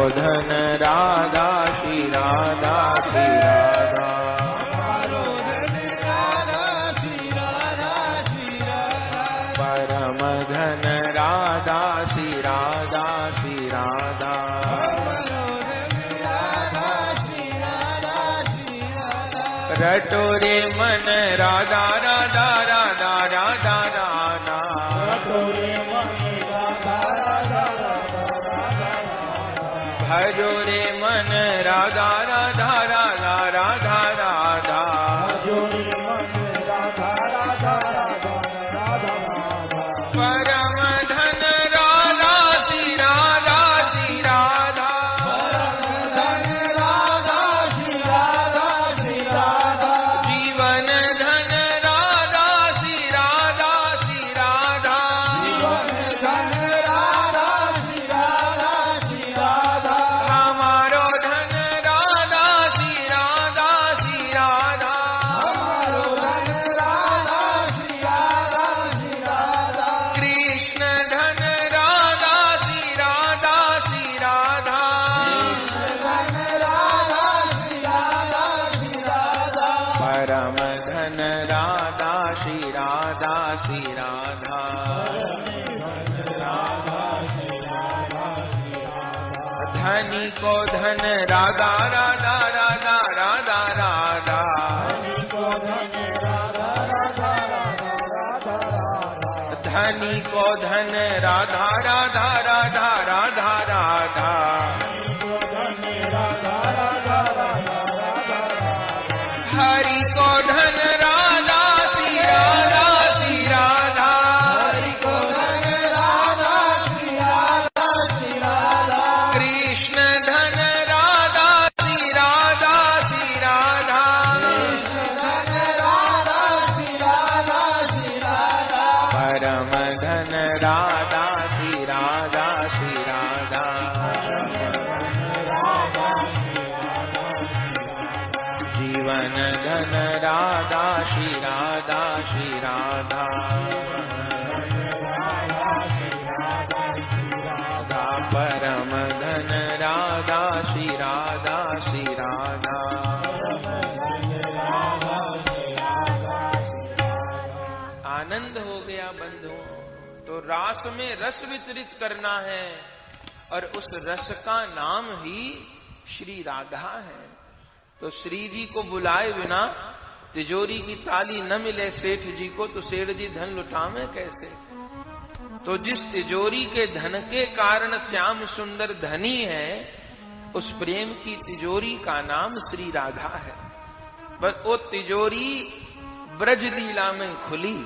धन राधा श्री राधा श्री राधा। परम धन राधा श्री राधा श्री राधा। रटो रे मन राधा राधा राधा राधा राधा। भजो रे मन राधा राधा राधा राधा राधा। परम धन राधा श्री राधा श्री राधा। जीवन धन राधा श्री राधा श्री राधा। हमारो धन राधा श्री राधा श्री राधा। कृष्ण धन राधा श्री राधा श्री राधा। परम धन राधा श्री राधा श्री राधा। धनी को धन राधा राधा राधा राधा राधा। धनी को धन राधा राधा राधा राधा राधा। हरि को धन राधा श्री राधा श्री राधा। कृष्ण धन राधा श्री राधा श्री राधा। परम धन राधा श्री राधा श्री राधा। जीवन धन राधा श्री राधा श्री राधा। परम धन राधा श्री राधा श्री राधा। आनंद हो गया बंधुओं। तो रास में रस विचरित करना है और उस रस का नाम ही श्री राधा है। तो श्री जी को बुलाए बिना तिजोरी की ताली न मिले सेठ जी को तो सेठ जी धन लुटावे कैसे। तो जिस तिजोरी के धन के कारण श्याम सुंदर धनी है, उस प्रेम की तिजोरी का नाम श्री राधा है। बस वो तिजोरी ब्रज लीला में खुली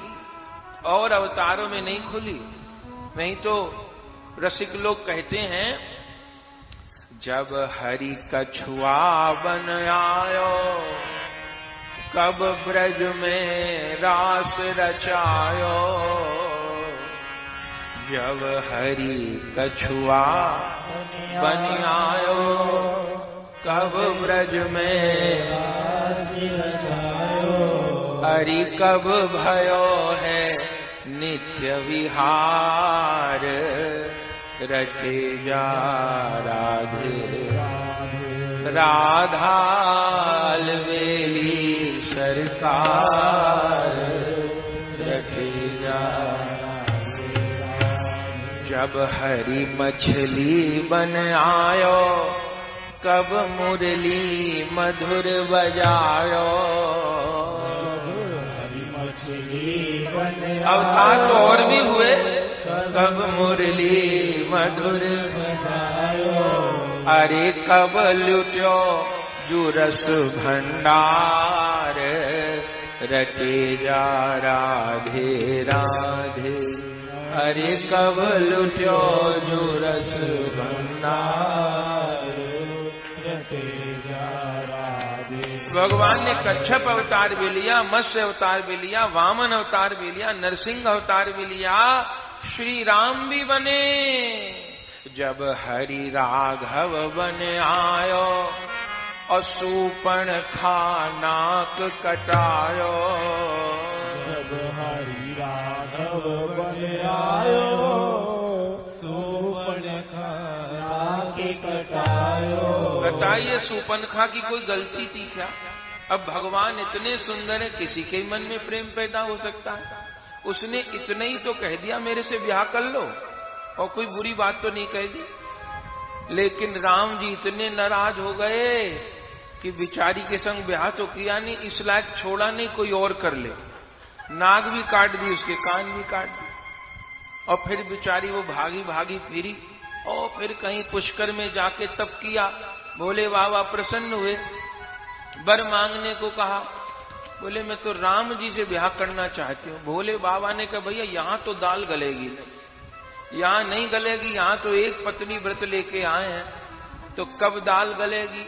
और अवतारों में नहीं खुली। नहीं तो रसिक लोग कहते हैं, जब हरि कछुआ बन आयो, कब ब्रज में रास रचायो। जब हरि कछुआ बन आयो, कब ब्रज में रास रचायो। हरि कब भयो है नित्य विहार, रटे जा राधे राधा अलवेली सरकार, रटे जा। जब हरि मछली बन आयो, कब मुरली मधुर बजायो। अवतार तो और भी हुए, कब मुरली मधुर बजायो। अरे कब लुट्यो जुरस भंडार, रटे जा राधे राधे। अरे कब लुट्यो जुरस भंडार, रटे जा राधे। भगवान ने कच्छप अवतार भी लिया, मत्स्य अवतार भी लिया, वामन अवतार भी लिया, नरसिंह अवतार भी लिया, श्री राम भी बने। जब हरि राघव बन आयो, असूपन खा नाक कटायो। जब हरि राघव बन आयो, सूपन खा नाक कटायो। बताइए सूपनखा की कोई गलती थी क्या? अब भगवान इतने सुंदर है, किसी के मन में प्रेम पैदा हो सकता है। उसने इतने ही तो कह दिया मेरे से ब्याह कर लो, और कोई बुरी बात तो नहीं कह दी। लेकिन राम जी इतने नाराज हो गए कि बिचारी के संग ब्याह तो किया नहीं, इस लायक छोड़ा नहीं कोई और कर ले। नाग भी काट दी, उसके कान भी काट दी, और फिर बिचारी वो भागी भागी फिरी, और फिर कहीं पुष्कर में जाके तप किया। भोले बाबा प्रसन्न हुए, वर मांगने को कहा। बोले मैं तो राम जी से ब्याह करना चाहती हूँ। भोले बाबा ने कहा भैया यहाँ तो दाल गलेगी नहीं, यहाँ नहीं गलेगी, यहाँ तो एक पत्नी व्रत लेके आए हैं, तो कब दाल गलेगी?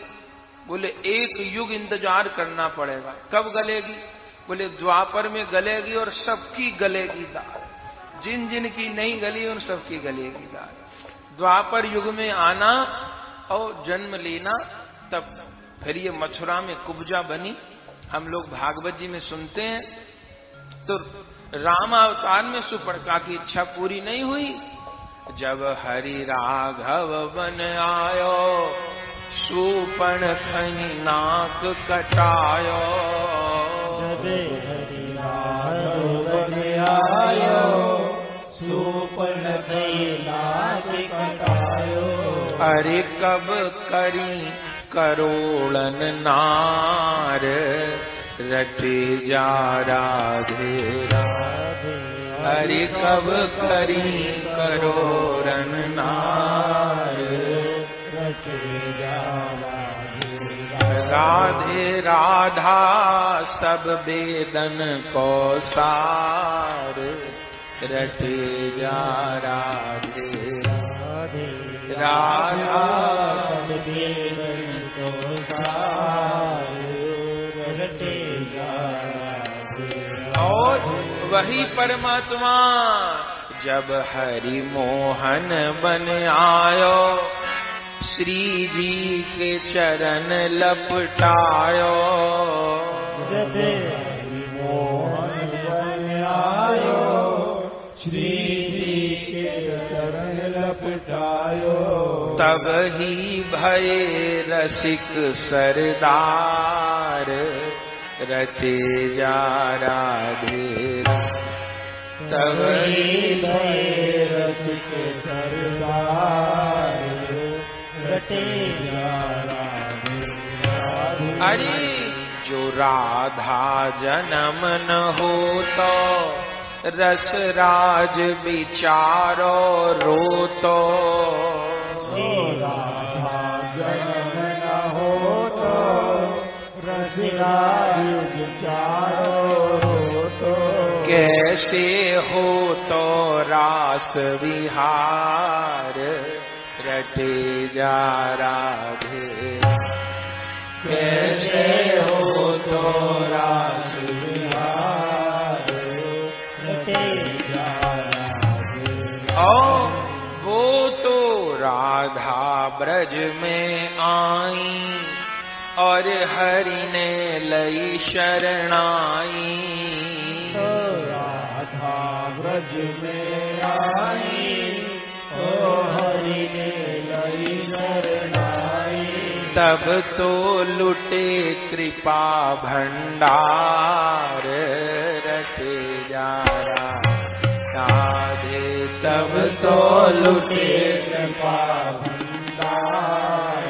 बोले 1 युग इंतजार करना पड़ेगा। कब गलेगी? बोले द्वापर में गलेगी, और सबकी गलेगी दाल। जिन जिन की नहीं गली उन सबकी गलेगी दाल। द्वापर युग में आना और जन्म लेना, तब फिर ये मथुरा में कुब्जा बनी। हम लोग भागवत जी में सुनते हैं। तो राम अवतार में सुपर्णखा की इच्छा पूरी नहीं हुई। जब हरि राघव बन आयो, सूपनखनि नाक कटायो। जब हरि राघव बन आयो, सूपनखनि नाक कटायो। अरे कब करी करोड़न नार, रटे जा राधे राधे। अरे कब करी करोड़न नार, रटे जा राधे राधा सब वेदन को सार। रटे जा राधे राधा सब वेदन को सार। रटे जा और वही परमात्मा जब हरि मोहन बन आयो, श्री जी के चरण लपटायो। जब हरि मोहन बन आयो, श्री जी के चरण लपटायो। तब ही भये रसिक सरदार, रटे जा राधे। तब ही भये रसिक सरदार, रटे जा राधे। अरे जो राधा जन्म न हो तो, रस राज विचारो रो तो। राधा जन्म न हो तो, रस राज विचारो रो तो। कैसे हो तो रास विहार, रटे जा राधे। कैसे हो तो रास विहार, रटे जा राधे। और वो तो राधा ब्रज में आई, और हरि ने लई शरणाई। राधा ब्रज में आई, ओ हरि ने लई शरणाई। तब तो लुटे कृपा भंडार, रटे जा राधे। तब तो लुटे कृपा भंडार,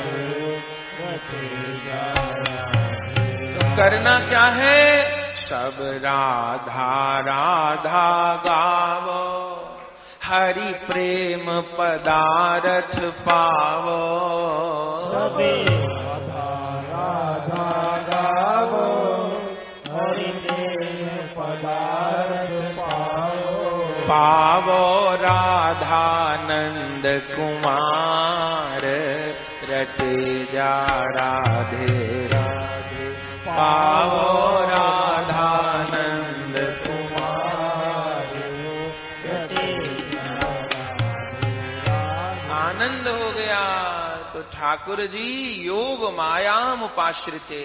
रटे जा राधे। तो करना क्या है? सब राधा राधा गावो, हरि प्रेम पदारथ पावो। सबे राधा राधा गावो, हरि प्रेम पदारथ पावो। पावो राधानंद कुमार, रटे जा राधे राधे। पावो राधानंद कुमार, रटे जा राधे। आनंद हो गया। तो ठाकुर जी योग मायाम उपाश्रिते,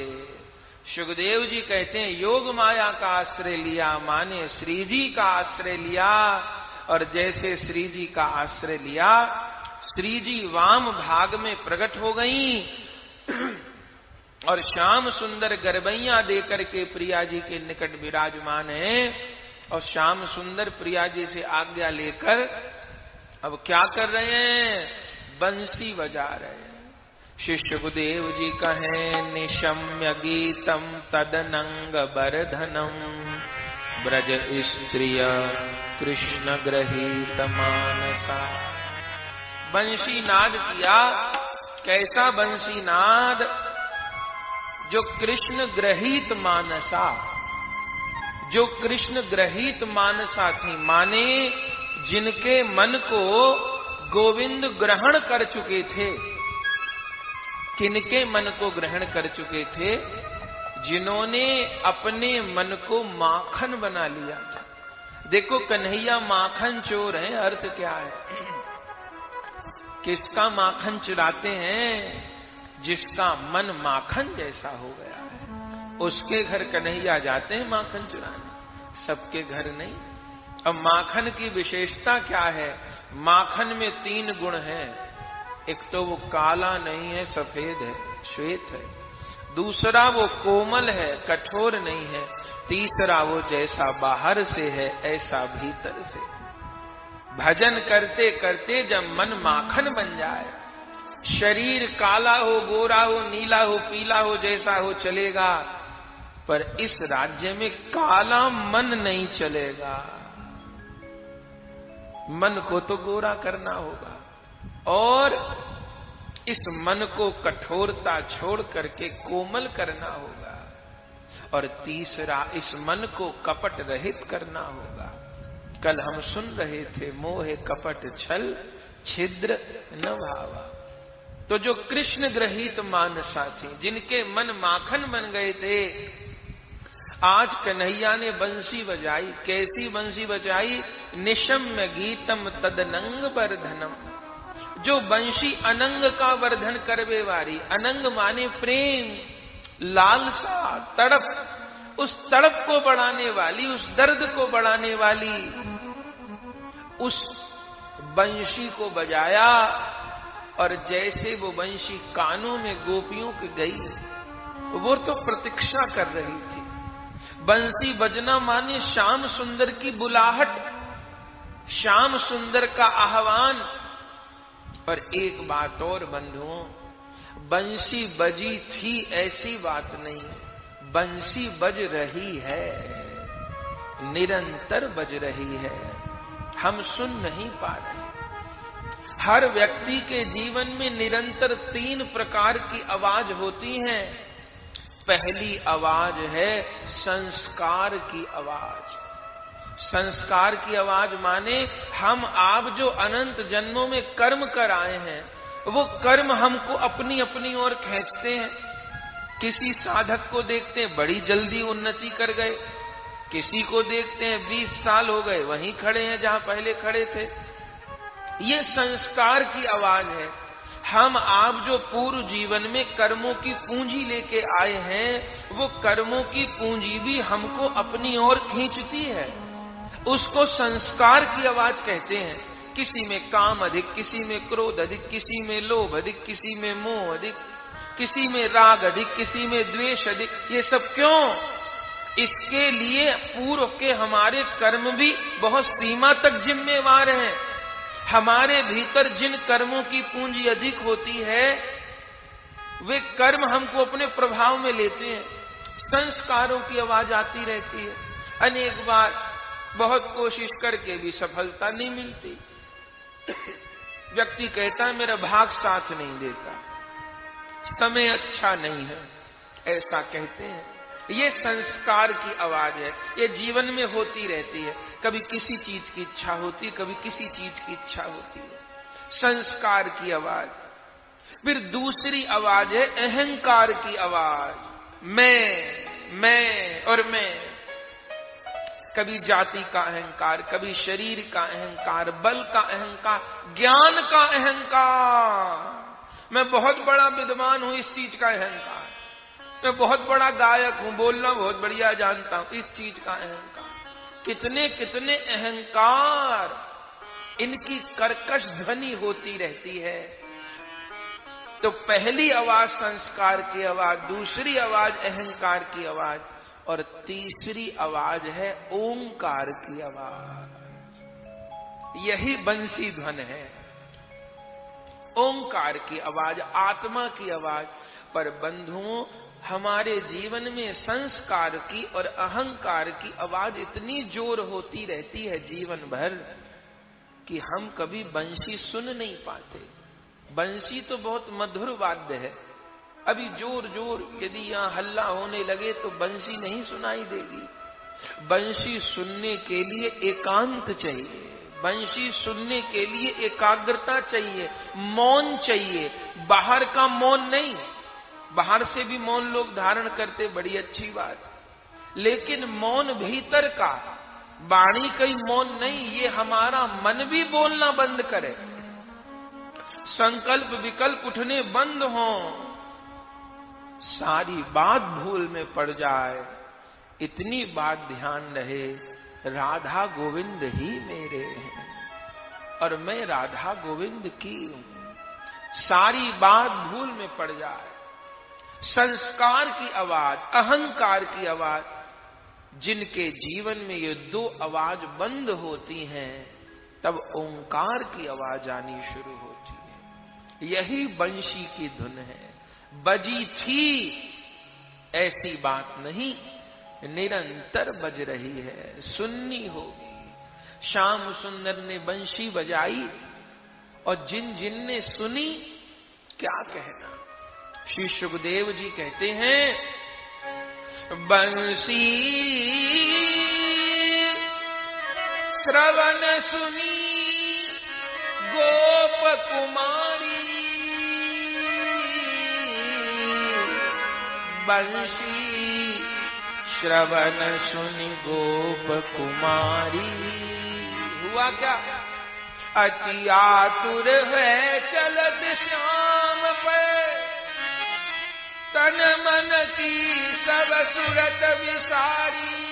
सुखदेव जी कहते हैं योग माया का आश्रय लिया, माने श्री जी का आश्रय लिया। और जैसे श्री जी का आश्रय लिया, श्री जी वाम भाग में प्रकट हो गई, और श्याम सुंदर गरबैया देकर के प्रिया जी के निकट विराजमान है। और श्याम सुंदर प्रिया जी से आज्ञा लेकर अब क्या कर रहे हैं? बंसी बजा रहे हैं। शिष्य गुरुदेव जी कहें निशम्य गीतम तदनंग बरधनम ब्रज स्त्रिय कृष्ण ग्रहीत मानसा। बंशी नाद किया। कैसा बंशी नाद? जो कृष्ण ग्रहीत मानसा, जो कृष्ण ग्रहीत मानसा थी, माने जिनके मन को गोविंद ग्रहण कर चुके थे। किनके मन को ग्रहण कर चुके थे? जिन्होंने अपने मन को माखन बना लिया था। देखो कन्हैया माखन चोर है, अर्थ क्या है? किसका माखन चुराते हैं? जिसका मन माखन जैसा हो गया है, उसके घर कन्हैया जाते हैं माखन चुराने, सबके घर नहीं। अब माखन की विशेषता क्या है? माखन में 3 गुण हैं। एक तो वो काला नहीं है, सफेद है, श्वेत है। दूसरा वो कोमल है, कठोर नहीं है। तीसरा वो जैसा बाहर से है ऐसा भीतर से। भजन करते करते जब मन माखन बन जाए, शरीर काला हो, गोरा हो, नीला हो, पीला हो, जैसा हो चलेगा, पर इस राज्य में काला मन नहीं चलेगा। मन को तो गोरा करना होगा और इस मन को कठोरता छोड़ करके कोमल करना होगा। और तीसरा, इस मन को कपट रहित करना होगा। कल हम सुन रहे थे, मोह कपट छल छिद्र न भावा। तो जो कृष्ण ग्रहीत मानसा थी, जिनके मन माखन बन गए थे, आज कन्हैया ने बंसी बजाई। कैसी बंसी बजाई? निशम्य गीतम तदनंग वर्धनम। जो बंशी अनंग का वर्धन करवे वाली। अनंग माने प्रेम, लालसा, तड़प। उस तड़प को बढ़ाने वाली, उस दर्द को बढ़ाने वाली उस बंशी को बजाया। और जैसे वो बंशी कानों में गोपियों की गई, वो तो प्रतीक्षा कर रही थी। बंसी बजना माने श्याम सुंदर की बुलाहट, श्याम सुंदर का आह्वान। और एक बात और बंधुओं, बंसी बजी थी ऐसी बात नहीं, बंसी बज रही है, निरंतर बज रही है, हम सुन नहीं पा रहे। हर व्यक्ति के जीवन में निरंतर 3 प्रकार की आवाज होती हैं। पहली आवाज है संस्कार की आवाज। संस्कार की आवाज माने हम आप जो अनंत जन्मों में कर्म कर आए हैं, वो कर्म हमको अपनी अपनी ओर खींचते हैं। किसी साधक को देखते हैं बड़ी जल्दी उन्नति कर गए, किसी को देखते हैं 20 साल हो गए वहीं खड़े हैं जहां पहले खड़े थे। ये संस्कार की आवाज है। हम आप जो पूर्व जीवन में कर्मों की पूंजी लेके आए हैं, वो कर्मों की पूंजी भी हमको अपनी ओर खींचती है। उसको संस्कार की आवाज कहते हैं। किसी में काम अधिक, किसी में क्रोध अधिक, किसी में लोभ अधिक, किसी में मोह अधिक, किसी में राग अधिक, किसी में द्वेष अधिक। ये सब क्यों? इसके लिए पूर्व के हमारे कर्म भी बहुत सीमा तक जिम्मेवार हैं। हमारे भीतर जिन कर्मों की पूंजी अधिक होती है, वे कर्म हमको अपने प्रभाव में लेते हैं। संस्कारों की आवाज आती रहती है। अनेक बार बहुत कोशिश करके भी सफलता नहीं मिलती। व्यक्ति कहता है मेरा भाग साथ नहीं देता, समय अच्छा नहीं है, ऐसा कहते हैं। ये संस्कार की आवाज है। ये जीवन में होती रहती है। कभी किसी चीज की इच्छा होती, कभी किसी चीज की इच्छा होती है। संस्कार की आवाज। फिर दूसरी आवाज है अहंकार की आवाज। मैं और मैं। कभी जाति का अहंकार, कभी शरीर का अहंकार, बल का अहंकार, ज्ञान का अहंकार। मैं बहुत बड़ा विद्वान हूं, इस चीज का अहंकार। मैं बहुत बड़ा गायक हूं, बोलना बहुत बढ़िया जानता हूं, इस चीज का अहंकार। कितने कितने अहंकार, इनकी कर्कश ध्वनि होती रहती है। तो पहली आवाज संस्कार की आवाज, दूसरी आवाज अहंकार की आवाज, और तीसरी आवाज है ओंकार की आवाज। यही बंसी ध्वन है, ओंकार की आवाज, आत्मा की आवाज। पर बंधुओं, हमारे जीवन में संस्कार की और अहंकार की आवाज इतनी जोर होती रहती है जीवन भर कि हम कभी बंसी सुन नहीं पाते। बंसी तो बहुत मधुर वाद्य है, अभी जोर जोर यदि यहां हल्ला होने लगे तो बंसी नहीं सुनाई देगी। बंसी सुनने के लिए एकांत चाहिए, बंसी सुनने के लिए एकाग्रता चाहिए, मौन चाहिए। बाहर का मौन नहीं, बाहर से भी मौन लोग धारण करते, बड़ी अच्छी बात, लेकिन मौन भीतर का, वाणी कई मौन नहीं, ये हमारा मन भी बोलना बंद करे, संकल्प विकल्प उठने बंद हो, सारी बात भूल में पड़ जाए, इतनी बात ध्यान रहे, राधा गोविंद ही मेरे हैं और मैं राधा गोविंद की हूं। सारी बात भूल में पड़ जाए, संस्कार की आवाज, अहंकार की आवाज, जिनके जीवन में ये दो आवाज बंद होती हैं, तब ओंकार की आवाज आनी शुरू होती है। यही बंशी की धुन है। बजी थी ऐसी बात नहीं, निरंतर बज रही है, सुननी होगी। श्याम सुंदर ने बंशी बजाई और जिन जिन ने सुनी, क्या कहना। श्री सुखदेव जी कहते हैं, बंसी श्रवण सुनी गोप कुमारी, बंसी श्रवण सुनी गोप कुमारी। हुआ क्या? अति आतुर है चलत श्याम पे, तन मन की सब सुरत विसारी,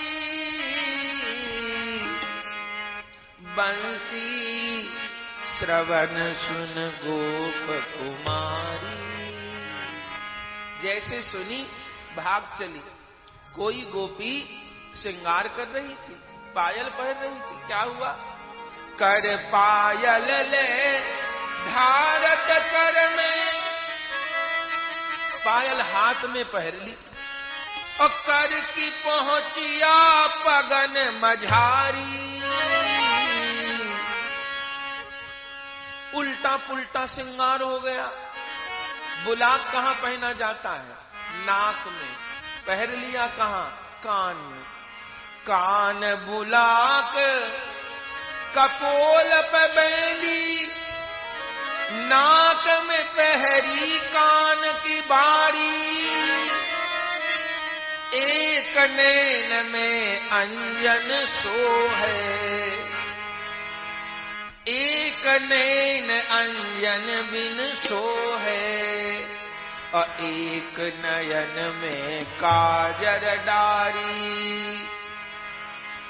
बंसी श्रवण सुन गोप कुमारी। जैसे सुनी भाग चली। कोई गोपी श्रृंगार कर रही थी, पायल पहन रही थी, क्या हुआ? कर पायल ले धारत कर में, पायल हाथ में पहन ली और कर की पहुंचिया पगन मझारी। उल्टा पुल्टा श्रृंगार हो गया। बुलाक कहां पहना जाता है? नाक में। पहन लिया कहां? कान में। कान बुलाक कपोल पे बैली, नाक में पहरी कान की बारी, एक नैन में अंजन सो है, एक नैन अंजन बिन सो है, और एक नयन में काजर डारी।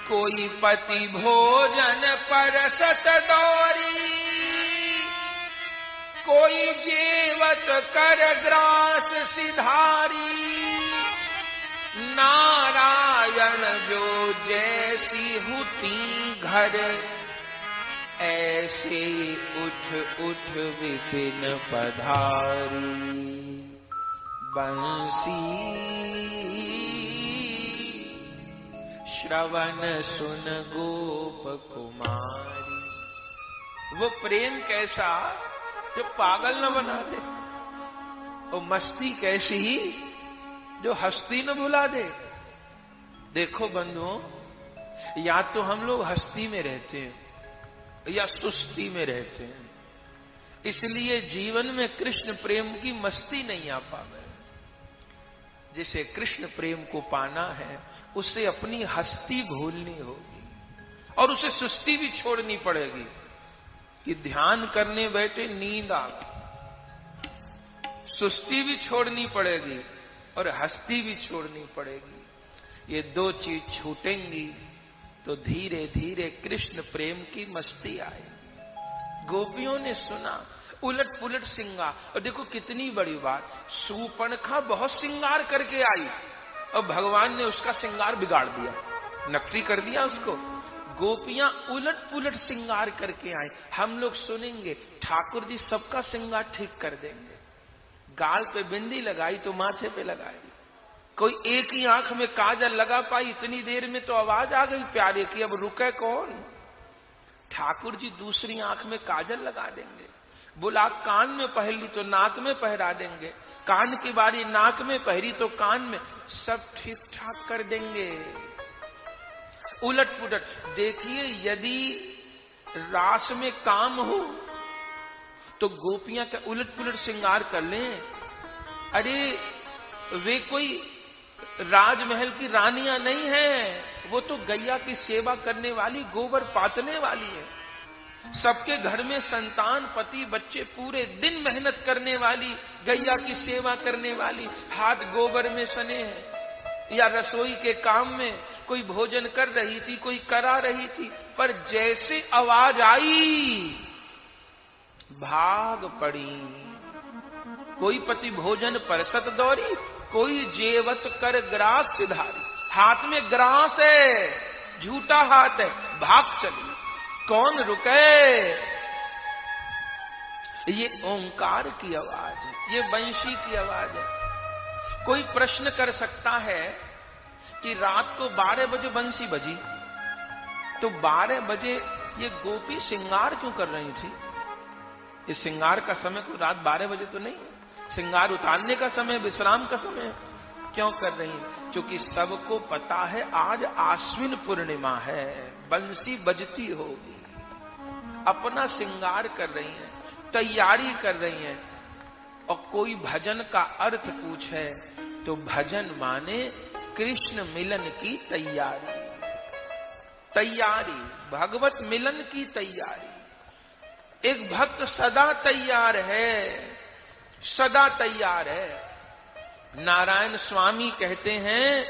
कोई पति भोजन परसत दौरी, कोई जेवत कर ग्रास सिधारी। नारायण जो जैसी हुती घर, ऐसे उठ उठ विपिन पधारी। बंसी श्रवण सुन गोप कुमारी। वो प्रेम कैसा जो पागल न बना दे, वो मस्ती कैसी ही जो हस्ती न भुला दे। देखो बंधुओं, या तो हम लोग हस्ती में रहते हैं या सुस्ती में रहते हैं, इसलिए जीवन में कृष्ण प्रेम की मस्ती नहीं आ पावे। जिसे कृष्ण प्रेम को पाना है, उसे अपनी हस्ती भूलनी होगी और उसे सुस्ती भी छोड़नी पड़ेगी कि ध्यान करने बैठे नींद आ गई। सुस्ती भी छोड़नी पड़ेगी और हस्ती भी छोड़नी पड़ेगी। ये दो चीज छूटेंगी तो धीरे धीरे कृष्ण प्रेम की मस्ती आएगी। गोपियों ने सुना उलट पुलट श्रृंगार। और देखो कितनी बड़ी बात, शूर्पणखा बहुत श्रृंगार करके आई और भगवान ने उसका श्रृंगार बिगाड़ दिया, नकली कर दिया उसको। गोपियां उलट पुलट श्रृंगार करके आई। हम लोग सुनेंगे ठाकुर जी सबका श्रृंगार ठीक कर देंगे। गाल पे बिंदी लगाई तो माथे पे लगाई, कोई एक ही आंख में काजल लगा पाई, इतनी देर में तो आवाज आ गई प्यारे की, अब रुके कौन। ठाकुर जी दूसरी आंख में काजल लगा देंगे। बोला कान में पहन ली तो नाक में पहरा देंगे, कान की बारी नाक में पहरी तो कान में, सब ठीक ठाक कर देंगे। उलट पुलट। देखिए यदि रास में काम हो तो गोपियां का उलट पुलट श्रृंगार कर लें। अरे वे कोई राजमहल की रानियां नहीं है, वो तो गैया की सेवा करने वाली, गोबर पातने वाली है। सबके घर में संतान पति बच्चे, पूरे दिन मेहनत करने वाली, गैया की सेवा करने वाली, हाथ गोबर में सने हैं। या रसोई के काम में कोई भोजन कर रही थी, कोई करा रही थी, पर जैसे आवाज आई भाग पड़ी। कोई पति भोजन परसत दौरी, कोई जेवत कर ग्रास सिधारी। हाथ में ग्रास है, झूठा हाथ है, भाग चली, कौन रुके। ये ओंकार की आवाज है, ये बंशी की आवाज है। कोई प्रश्न कर सकता है कि रात को 12 बजे बंसी बजी तो 12 बजे ये गोपी श्रृंगार क्यों कर रही थी। इस श्रृंगार का समय कोई रात 12 बजे तो नहीं है, श्रृंगार उतारने का समय, विश्राम का समय क्यों कर रही है। क्योंकि सबको पता है आज आश्विन पूर्णिमा है, बंसी बजती होगी, अपना श्रृंगार कर रही है, तैयारी कर रही है। और कोई भजन का अर्थ पूछे तो भजन माने कृष्ण मिलन की तैयारी, तैयारी, भगवत मिलन की तैयारी। एक भक्त सदा तैयार है, सदा तैयार है। नारायण स्वामी कहते हैं,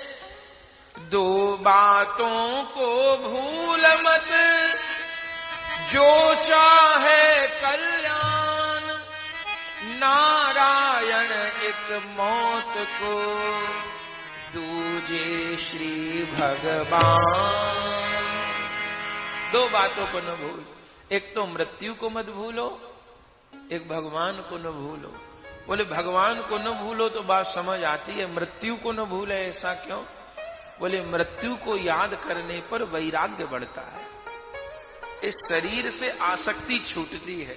दो बातों को भूल मत, जो चाहे कल्याण, नारायण एक मौत को, दूजे श्री भगवान। दो बातों को न भूल, एक तो मृत्यु को मत भूलो, एक भगवान को न भूलो। बोले भगवान को न भूलो तो बात समझ आती है, मृत्यु को न भूले ऐसा क्यों। बोले मृत्यु को याद करने पर वैराग्य बढ़ता है, इस शरीर से आसक्ति छूटती है।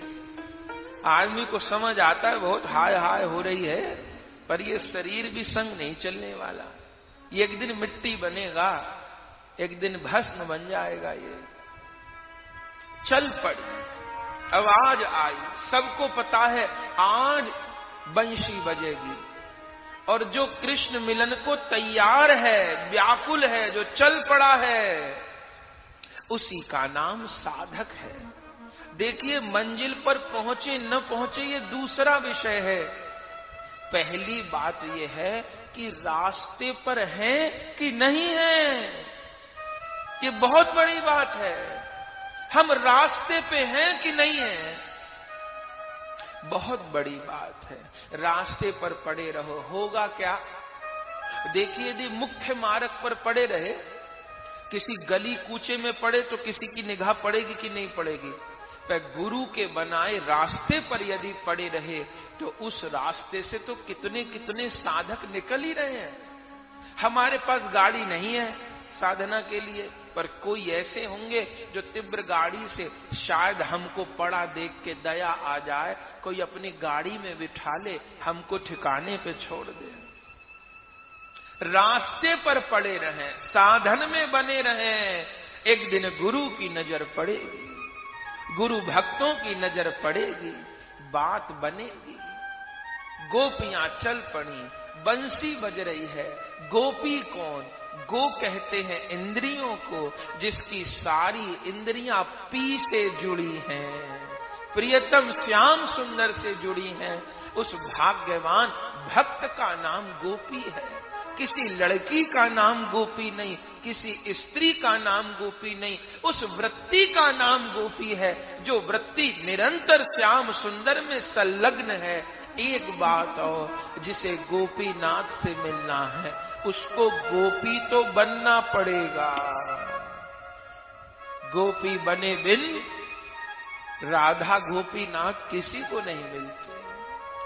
आदमी को समझ आता है बहुत हाय हाय हो रही है, पर ये शरीर भी संग नहीं चलने वाला, ये एक दिन मिट्टी बनेगा, एक दिन भस्म बन जाएगा। ये चल पड़ी, आवाज आई, सबको पता है आज बंशी बजेगी। और जो कृष्ण मिलन को तैयार है, व्याकुल है, जो चल पड़ा है, उसी का नाम साधक है। देखिए मंजिल पर पहुंचे न पहुंचे ये दूसरा विषय है, पहली बात यह है कि रास्ते पर हैं कि नहीं हैं, ये बहुत बड़ी बात है। हम रास्ते पे हैं कि नहीं हैं, बहुत बड़ी बात है। रास्ते पर पड़े रहो, होगा क्या। देखिए यदि मुख्य मार्ग पर पड़े रहे, किसी गली कूचे में पड़े तो किसी की निगाह पड़ेगी कि नहीं पड़ेगी। पर गुरु के बनाए रास्ते पर यदि पड़े रहे तो उस रास्ते से तो कितने कितने साधक निकल ही रहे हैं। हमारे पास गाड़ी नहीं है साधना के लिए, पर कोई ऐसे होंगे जो तीव्र गाड़ी से शायद हमको पड़ा देख के दया आ जाए, कोई अपनी गाड़ी में बिठा ले, हमको ठिकाने पे छोड़ दे। रास्ते पर पड़े रहें, साधन में बने रहें, एक दिन गुरु की नजर पड़ेगी, गुरु भक्तों की नजर पड़ेगी, बात बनेगी। गोपियां चल पड़ी, बंसी बज रही है। गोपी कौन? गो कहते हैं इंद्रियों को, जिसकी सारी इंद्रियां पी से जुड़ी हैं, प्रियतम श्याम सुंदर से जुड़ी हैं। उस भाग्यवान भक्त का नाम गोपी है। किसी लड़की का नाम गोपी नहीं, किसी स्त्री का नाम गोपी नहीं, उस वृत्ति का नाम गोपी है जो वृत्ति निरंतर श्याम सुंदर में संलग्न है। एक बात और, जिसे गोपीनाथ से मिलना है उसको गोपी तो बनना पड़ेगा। गोपी बने बिन राधा गोपीनाथ किसी को नहीं मिलते,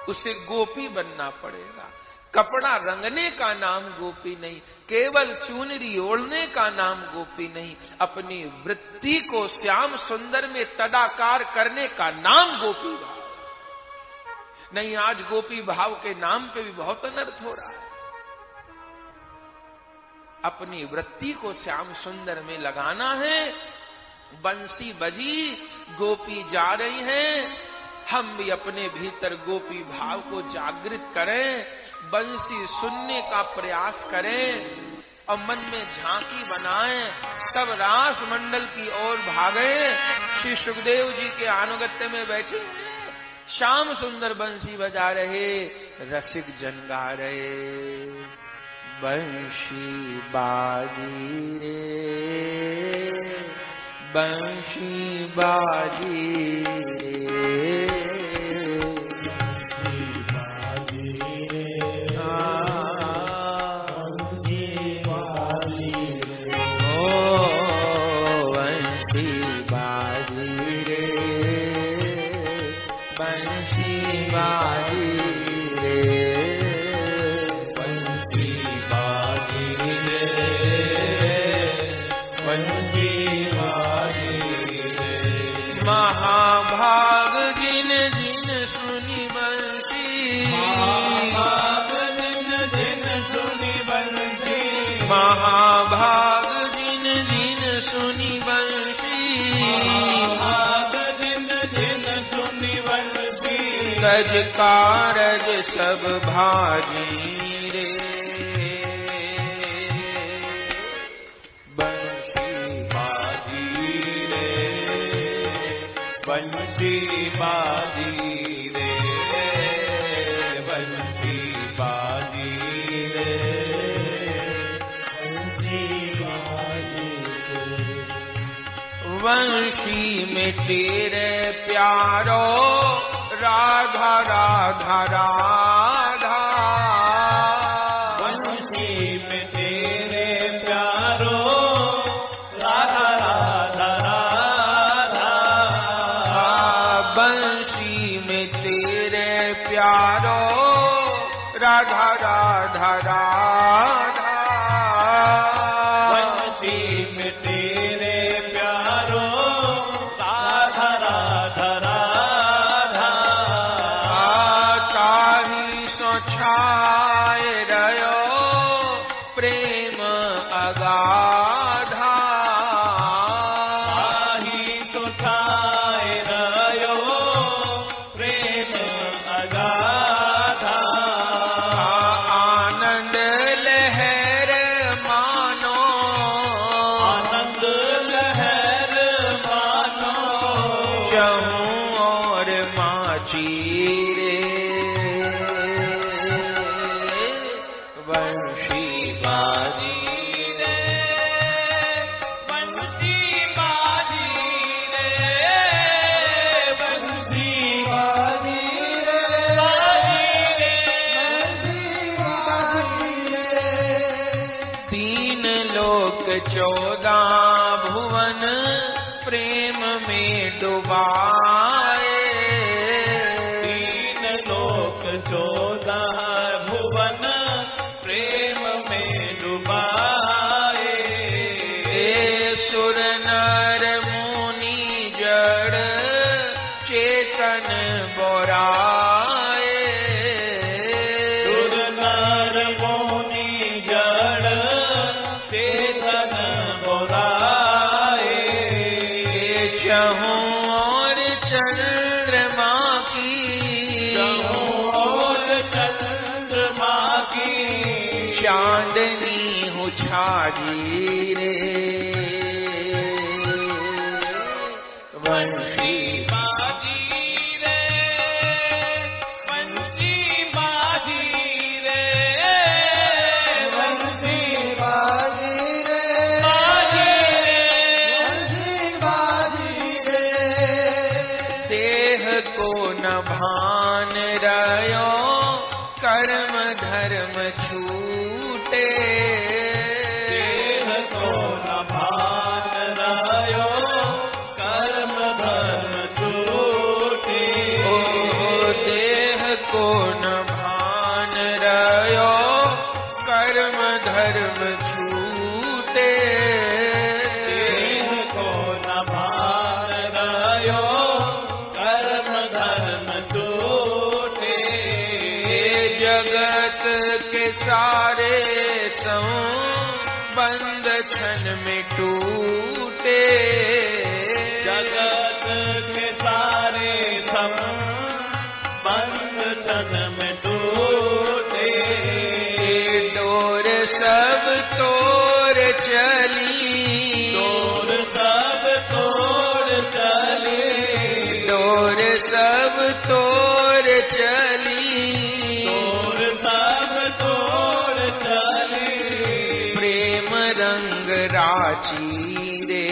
उसे गोपी बनना पड़ेगा। कपड़ा रंगने का नाम गोपी नहीं, केवल चुनरी ओढ़ने का नाम गोपी नहीं, अपनी वृत्ति को श्याम सुंदर में तदाकार करने का नाम गोपी भाव नहीं। आज गोपी भाव के नाम पे भी बहुत अनर्थ हो रहा है। अपनी वृत्ति को श्याम सुंदर में लगाना है। बंसी बजी, गोपी जा रही हैं, हम भी अपने भीतर गोपी भाव को जागृत करें, बंसी सुनने का प्रयास करें और मन में झांकी बनाएं, सब रास मंडल की ओर भागे। श्री सुखदेव जी के अनुगत्य में बैठे श्याम सुंदर बंसी बजा रहे, रसिक जन गा रहे। बंशी बाजी रे, बंशी बाजी रे, महाभाग जिन जिन सुनी बंसी, महाभाग जिन जिन सुनी बंसी, महाभाग जिन जिन सुनी बंसी, महाभाग जिन जिन सुनी बंसी, गज कारज सब भाजी रे। बंसी बाजी रे, बंसी बाजी रे, बंसी बाजी रे। वंशी में तेरे प्यारो राधा राधा राधा, वंशी में तेरे प्यारो राधा राधा राधा, बंशी में तेरे प्यारो राधा राधा राधा, बंशी में तेरे प्यारो राधा राधा राधा, ताही सो छाए रयो प्रेम अगाधा, ताही तो छाए रयो प्रेम अगाधा, आनंद लहर मानो, आनंद लहर मानो, चहूं और माची रे। बंशी बाजी रे, बंशी बाजी रे, बंशी बाजी रे, बंशी बाजी रे। तीन लोक 14 भुवन प्रेम में डुबाए, तीन लोक 14 भुवन प्रेम में डुबाए, सुर नर मुनि जड़ चेतन बोराए, सुर नर मुनि जड़ चेतन बोराए, चहूं और के सारे संबंध क्षण में टूटे, जगत के सारे संबंध क्षण में टूटे, डोर सब तोड़ चली, डोर सब तोड़ चली, डोर सब तोड़ चली, डोर सब तोड़ चली, प्रेम रंग राची रे,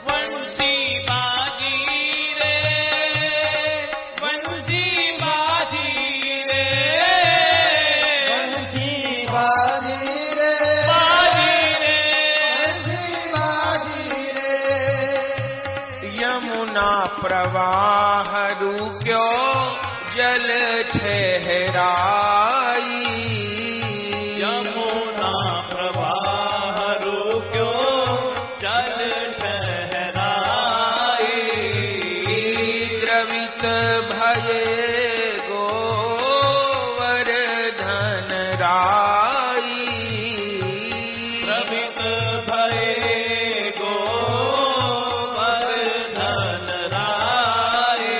वंशी बाजी रे, वंशी बाजी रे, वंशी बाजी रे, बाजी रे, वंशी बाजी रे, यमुना प्रवाह रुक्यो जल ठहराई, यमुना प्रवाह रुक्यो जल ठहराई, द्रवित भये गोवर्धन राई, द्रवित भये गोवर्धन राई,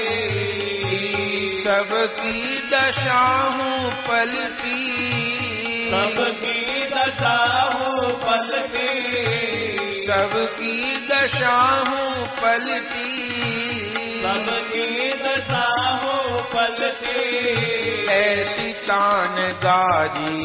सबकी दशाहूँ पलटी, सबकी दशाहूँ पलटी, सबकी दशाहूँ पलटी, सबकी दशाहूँ पलटी, ऐसी तान गाजी